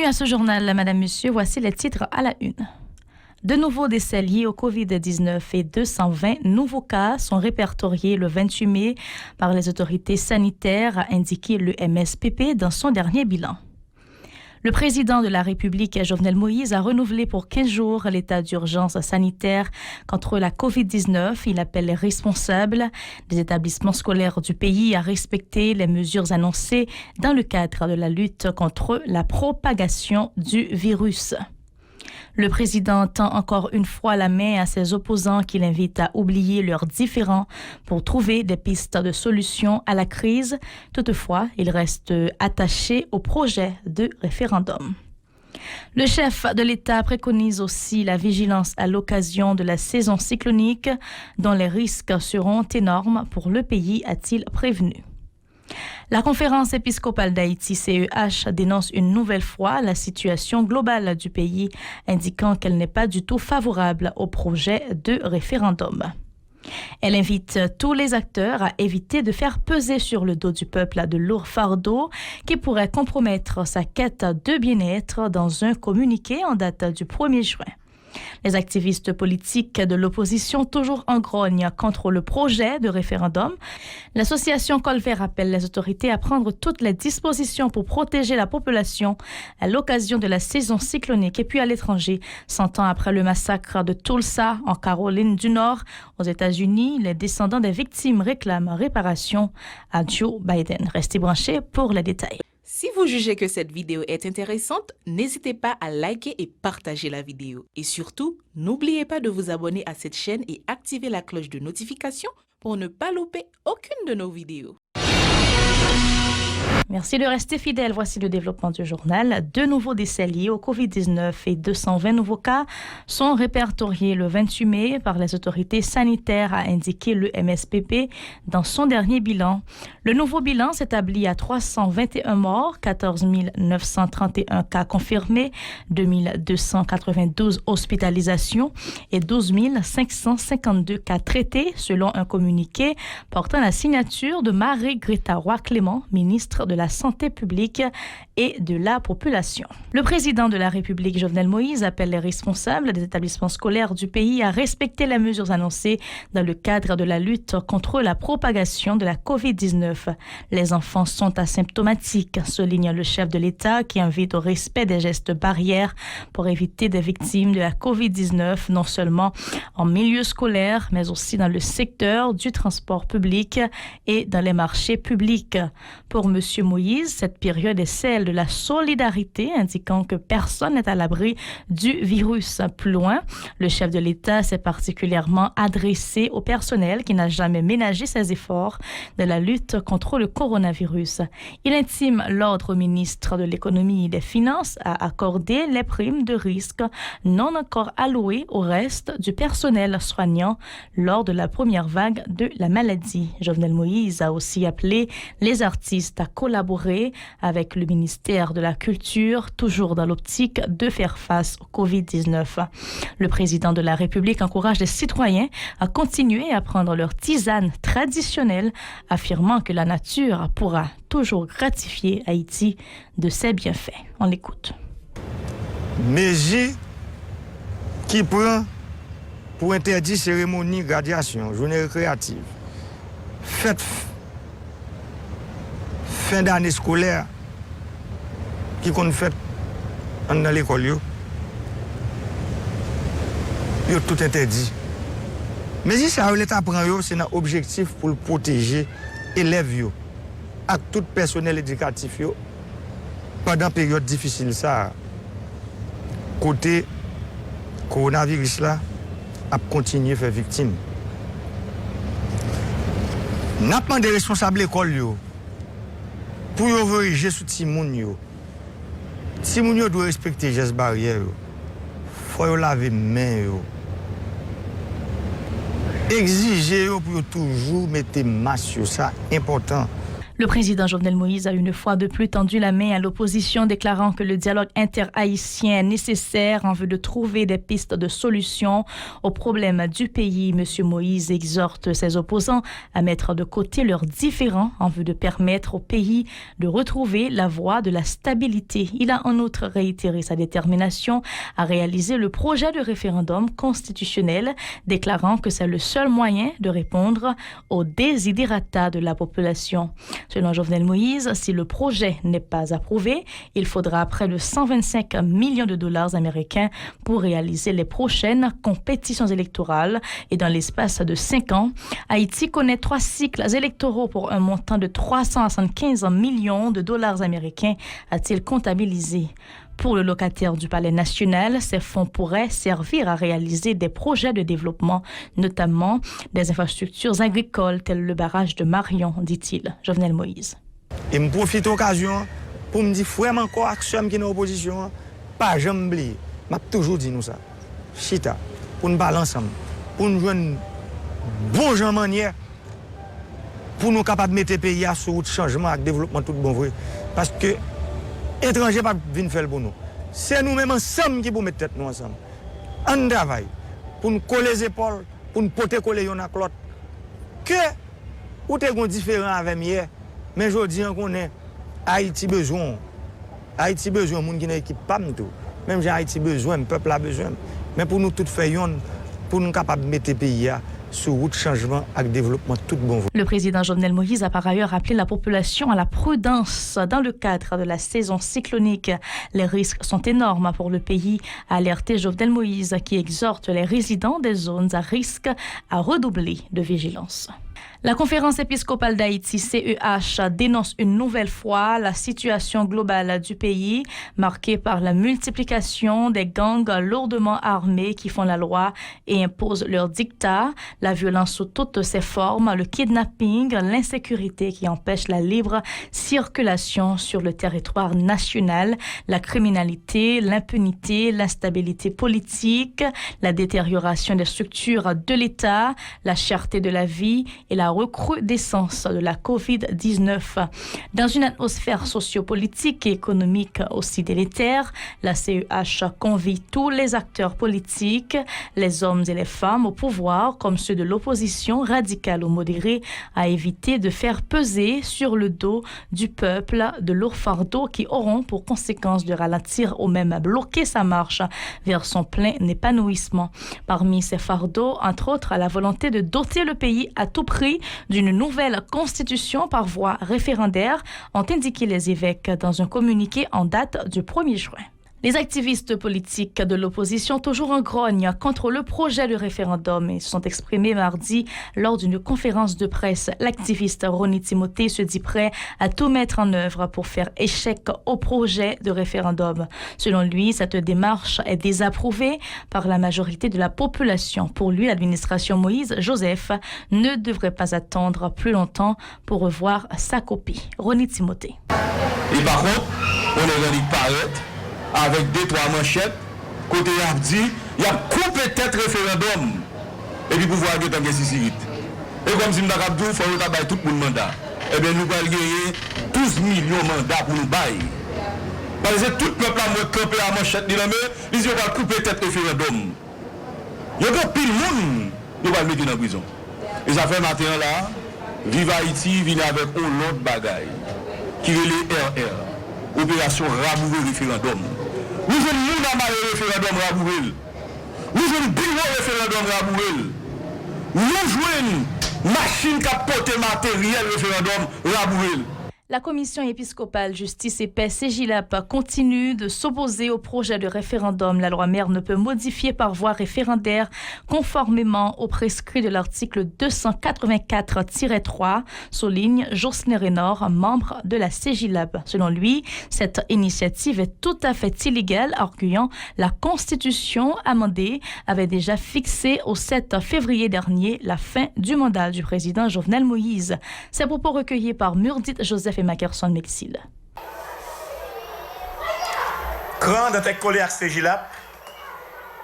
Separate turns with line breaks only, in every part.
à ce journal, Madame, Monsieur, voici les titres à la une. De nouveaux décès liés au COVID-19 et 220 nouveaux cas sont répertoriés le 28 mai par les autorités sanitaires, a indiqué le MSPP dans son dernier bilan. Le président de la République, Jovenel Moïse, a renouvelé pour 15 jours l'état d'urgence sanitaire contre la COVID-19. Il appelle les responsables des établissements scolaires du pays à respecter les mesures annoncées dans le cadre de la lutte contre la propagation du virus. Le président tend encore une fois la main à ses opposants qu'il invite à oublier leurs différends pour trouver des pistes de solution à la crise. Toutefois, il reste attaché au projet de référendum. Le chef de l'État préconise aussi la vigilance à l'occasion de la saison cyclonique dont les risques seront énormes pour le pays, a-t-il prévenu. La conférence épiscopale d'Haïti, CEH, dénonce une nouvelle fois la situation globale du pays, indiquant qu'elle n'est pas du tout favorable au projet de référendum. Elle invite tous les acteurs à éviter de faire peser sur le dos du peuple de lourds fardeaux qui pourraient compromettre sa quête de bien-être dans un communiqué en date du 1er juin. Les activistes politiques de l'opposition toujours en grogne contre le projet de référendum. L'association Colvert appelle les autorités à prendre toutes les dispositions pour protéger la population à l'occasion de la saison cyclonique et puis à l'étranger. 100 ans après le massacre de Tulsa en Caroline du Nord, aux États-Unis, les descendants des victimes réclament réparation à Joe Biden. Restez branchés pour les détails.
Si vous jugez que cette vidéo est intéressante, n'hésitez pas à liker et partager la vidéo. Et surtout, n'oubliez pas de vous abonner à cette chaîne et activer la cloche de notification pour ne pas louper aucune de nos vidéos.
Merci de rester fidèle. Voici le développement du journal. 2 nouveaux décès liés au COVID-19 et 220 nouveaux cas sont répertoriés le 28 mai par les autorités sanitaires, a indiqué le MSPP dans son dernier bilan. Le nouveau bilan s'établit à 321 morts, 14 931 cas confirmés, 2292 hospitalisations et 12 552 cas traités, selon un communiqué portant la signature de Marie-Greta Roy-Clément, ministre de la Santé publique et de la population. Le président de la République, Jovenel Moïse, appelle les responsables des établissements scolaires du pays à respecter les mesures annoncées dans le cadre de la lutte contre la propagation de la COVID-19. Les enfants sont asymptomatiques, souligne le chef de l'État qui invite au respect des gestes barrières pour éviter des victimes de la COVID-19, non seulement en milieu scolaire, mais aussi dans le secteur du transport public et dans les marchés publics. Pour M. Moïse, cette période est celle de la solidarité, indiquant que personne n'est à l'abri du virus. Plus loin, le chef de l'État s'est particulièrement adressé au personnel qui n'a jamais ménagé ses efforts de la lutte contre le coronavirus. Il intime l'ordre au ministre de l'Économie et des Finances à accorder les primes de risque non encore allouées au reste du personnel soignant lors de la première vague de la maladie. Jovenel Moïse a aussi appelé les artistes à collaborer avec le ministère de la Culture, toujours dans l'optique de faire face au COVID-19. Le président de la République encourage les citoyens à continuer à prendre leur tisane traditionnelle, affirmant que la nature pourra toujours gratifier Haïti de ses bienfaits. On l'écoute.
Mesure qui prend pour interdire cérémonie, graduation, journée récréative, fête fin d'année scolaire qui qu'on fait dans l'école yo tout interdit. Mais si ça l'État prend yo, c'est un objectif pour protéger élèves yo et tout personnel éducatif yo pendant période difficile ça côté coronavirus là a continuer faire victime. N'a pas de responsable l'école yo pour yo veiller sur ti moun yo. Ti moun yo doit respecter gestes barrières yo. Faut yo laver main yo. Exiger yo pour yo toujours mettre masque yo, ça important.
Le président Jovenel Moïse a une fois de plus tendu la main à l'opposition, déclarant que le dialogue interhaïtien est nécessaire en vue de trouver des pistes de solution aux problèmes du pays. Monsieur Moïse exhorte ses opposants à mettre de côté leurs différends en vue de permettre au pays de retrouver la voie de la stabilité. Il a en outre réitéré sa détermination à réaliser le projet de référendum constitutionnel, déclarant que c'est le seul moyen de répondre aux desiderata de la population. Selon Jovenel Moïse, si le projet n'est pas approuvé, il faudra près de 125 millions de dollars américains pour réaliser les prochaines compétitions électorales. Et dans l'espace de 5 ans, Haïti connaît 3 cycles électoraux pour un montant de 375 millions de dollars américains, a-t-il comptabilisé. Pour le locataire du Palais national, ces fonds pourraient servir à réaliser des projets de développement, notamment des infrastructures agricoles telles le barrage de Marion, dit-il. Jovenel Moïse.
Et je profite de l'occasion pour me dire vraiment quoi action qui est dans l'opposition, pas jamais oublier. Je toujours dit nous ça. Chita, pour nous parler ensemble, pour nous jouer une bonne genre manière, pour nous capables de mettre le pays sur route changement et développement tout bon vrai. Parce que étrangers pas venir faire pour nous. C'est nous-mêmes ensemble qui pour mettre tête nous ensemble. On travaille pour nous coller les épaules, pour nous porter coller yon à l'autre. Que ou t'es différent avec hier, mais aujourd'hui on est Haïti besoin. Haïti besoin monde qui n'a équipe pas tout. Même j'ai Haïti besoin, le peuple a besoin. Mais pour nous tout faire yon, pour nous capables de mettre le pays sur route changement et développement tout bon.
Le président Jovenel Moïse a par ailleurs appelé la population à la prudence dans le cadre de la saison cyclonique. Les risques sont énormes pour le pays, a alerté Jovenel Moïse, qui exhorte les résidents des zones à risque à redoubler de vigilance. La conférence épiscopale d'Haïti, CEH, dénonce une nouvelle fois la situation globale du pays, marquée par la multiplication des gangs lourdement armés qui font la loi et imposent leurs dictats, la violence sous toutes ses formes, le kidnapping, l'insécurité qui empêche la libre circulation sur le territoire national, la criminalité, l'impunité, l'instabilité politique, la détérioration des structures de l'État, la cherté de la vie et la recrudescence de la COVID-19. Dans une atmosphère sociopolitique et économique aussi délétère, la CEH convie tous les acteurs politiques, les hommes et les femmes au pouvoir, comme ceux de l'opposition radicale ou modérée, à éviter de faire peser sur le dos du peuple de lourds fardeaux qui auront pour conséquence de ralentir ou même bloquer sa marche vers son plein épanouissement. Parmi ces fardeaux, entre autres, la volonté de doter le pays à tout prix d'une nouvelle constitution par voie référendaire, ont indiqué les évêques dans un communiqué en date du 1er juin. Les activistes politiques de l'opposition, toujours en grogne contre le projet de référendum, se sont exprimés mardi lors d'une conférence de presse. L'activiste Ronnie Timothée se dit prêt à tout mettre en œuvre pour faire échec au projet de référendum. Selon lui, cette démarche est désapprouvée par la majorité de la population. Pour lui, l'administration Moïse Joseph ne devrait pas attendre plus longtemps pour revoir sa copie. Ronnie Timothée.
Et par contre, on est dans les avec 2-3 manchettes, côté a dit, il y a coupé tête référendum, et puis pouvoir gagner dans Sicile. Et comme si nous avons dit, il faut que tout le mandat. Eh bien, nous allons gagner 12 millions de mandats pour nous bailler. Parce que tout le peuple a campé à manchette, ils vont couper tête référendum. Il y a pile de monde, ils vont le mettre dans la prison. Et ça fait matin là, Vive Haïti vient avec un autre bagaille, qui est les RR, opération Rabouvé référendum. Nous avons le référendum Rabouvé. Nous avons le bureau référendum Rabouvé. Nous jouons une machine qui a porté matériel référendum Rabouvé.
La commission épiscopale Justice et Paix CEJILAP continue de s'opposer au projet de référendum. La loi mère ne peut modifier par voie référendaire conformément aux prescrits de l'article 284-3, souligne Josne Rénor, membre de la CEJILAP. Selon lui, cette initiative est tout à fait illégale, arguant la Constitution amendée avait déjà fixé au 7 février dernier la fin du mandat du président Jovenel Moïse. Ces propos recueillis par Murdit Joseph et Mackerson Mexil.
Quand dans tes collègues à CEJILAP,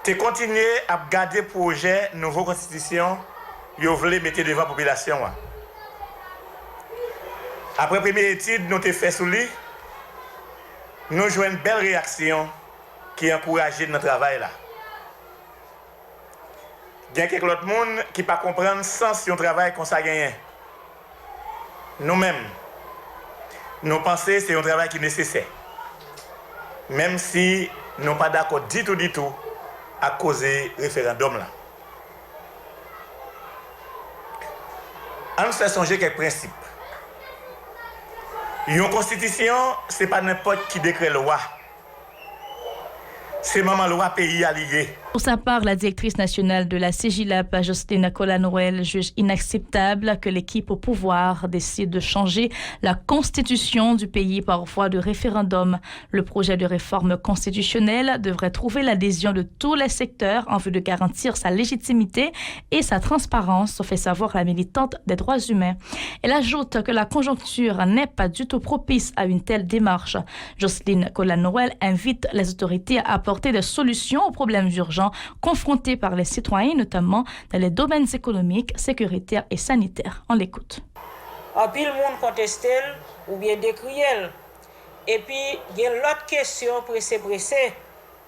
tu continues à garder le projet nouveau constitution que vous voulez mettre devant la population. Après première étude, nous avons fait sous lui, nous jouons une belle réaction qui encourage notre travail là. Il y a quelques autres monde qui ne comprennent pas sens si on travaille comme ça gagne. Nous-mêmes, nous pensons que c'est un travail qui est nécessaire. Même si nous ne sommes pas d'accord du tout à cause du référendum là. On nous fait songer quelques principes. Une constitution, ce n'est pas n'importe qui décret loi. C'est maman loi pays allié.
Pour sa part, la directrice nationale de la CEGILAP, Jocelyne Collat-Noël, juge inacceptable que l'équipe au pouvoir décide de changer la constitution du pays par voie de référendum. Le projet de réforme constitutionnelle devrait trouver l'adhésion de tous les secteurs en vue de garantir sa légitimité et sa transparence, fait savoir la militante des droits humains. Elle ajoute que la conjoncture n'est pas du tout propice à une telle démarche. Jocelyne Collat-Noël invite les autorités à apporter des solutions aux problèmes urgents confrontés par les citoyens, notamment dans les domaines économiques, sécuritaires et sanitaires. On l'écoute.
En pile monde conteste ou bien décrit. Et puis, il y a l'autre question pressée.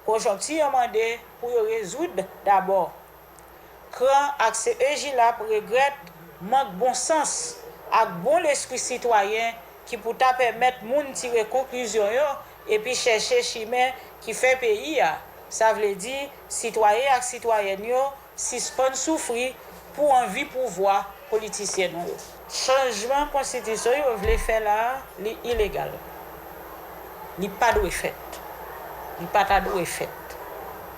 Conjoncture demandé pour résoudre d'abord. Quand accès EGILAP regrette manque bon sens avec bon l'esprit citoyen qui pour permettre de tirer conclusion et puis chercher chemin qui fait pays. Ça veut dire citoyens et citoyennes suspendent souffrir pour envie pouvoir politicien. Changement constitution vous voulez faire là, c'est illégal. Il pas de fait. Il pas de fait.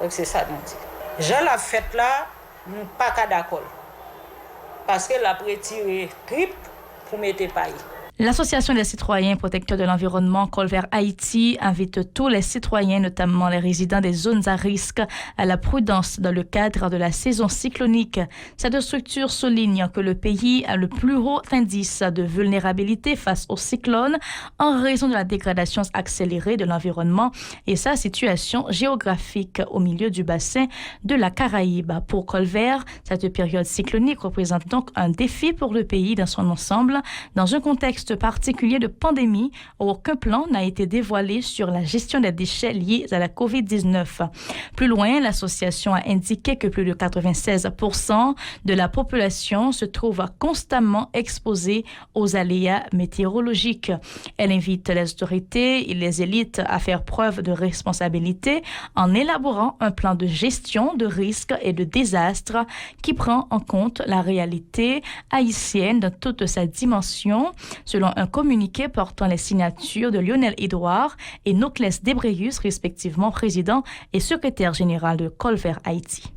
Donc c'est ça nous dit. Jean la fête là, nous pas d'accord. Parce que la retiré trip pour mettre pays.
L'Association des citoyens protecteurs de l'environnement Colvert Haïti invite tous les citoyens, notamment les résidents des zones à risque, à la prudence dans le cadre de la saison cyclonique. Cette structure souligne que le pays a le plus haut indice de vulnérabilité face aux cyclones en raison de la dégradation accélérée de l'environnement et sa situation géographique au milieu du bassin de la Caraïbe. Pour Colvert, cette période cyclonique représente donc un défi pour le pays dans son ensemble, dans un contexte particulier de pandémie où aucun plan n'a été dévoilé sur la gestion des déchets liés à la COVID-19. Plus loin, l'association a indiqué que plus de 96% de la population se trouve constamment exposée aux aléas météorologiques. Elle invite les autorités et les élites à faire preuve de responsabilité en élaborant un plan de gestion de risques et de désastres qui prend en compte la réalité haïtienne dans toute sa dimension, selon un communiqué portant les signatures de Lionel Edouard et Noclès Debreus, respectivement président et secrétaire général de Colvert Haïti.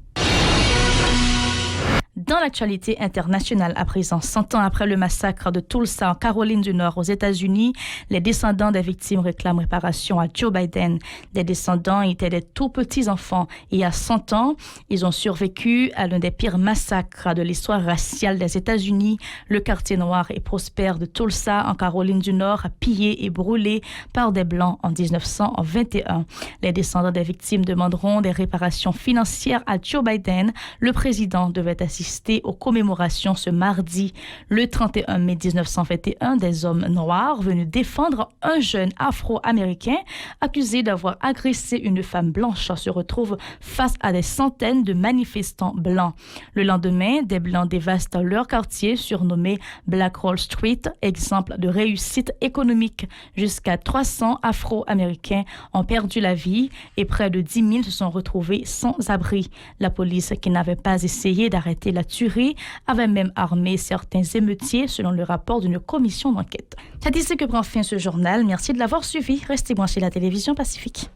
Dans l'actualité internationale, à présent, 100 ans après le massacre de Tulsa en Caroline du Nord aux États-Unis, les descendants des victimes réclament réparation à Joe Biden. Des descendants étaient des tout petits enfants et à 100 ans, ils ont survécu à l'un des pires massacres de l'histoire raciale des États-Unis. Le quartier noir et prospère de Tulsa en Caroline du Nord, pillé et brûlé par des Blancs en 1921. Les descendants des victimes demanderont des réparations financières à Joe Biden. Le président devait assister aux commémorations ce mardi. Le 31 mai 1921, des hommes noirs venus défendre un jeune afro-américain accusé d'avoir agressé une femme blanche se retrouvent face à des centaines de manifestants blancs. Le lendemain, des Blancs dévastent leur quartier surnommé Black Wall Street, exemple de réussite économique. Jusqu'à 300 afro-américains ont perdu la vie et près de 10 000 se sont retrouvés sans abri. La police, qui n'avait pas essayé d'arrêter la tuerie, avait même armé certains émeutiers selon le rapport d'une commission d'enquête. C'est ici que prend fin ce journal. Merci de l'avoir suivi. Restez branchés à la télévision Pacifique.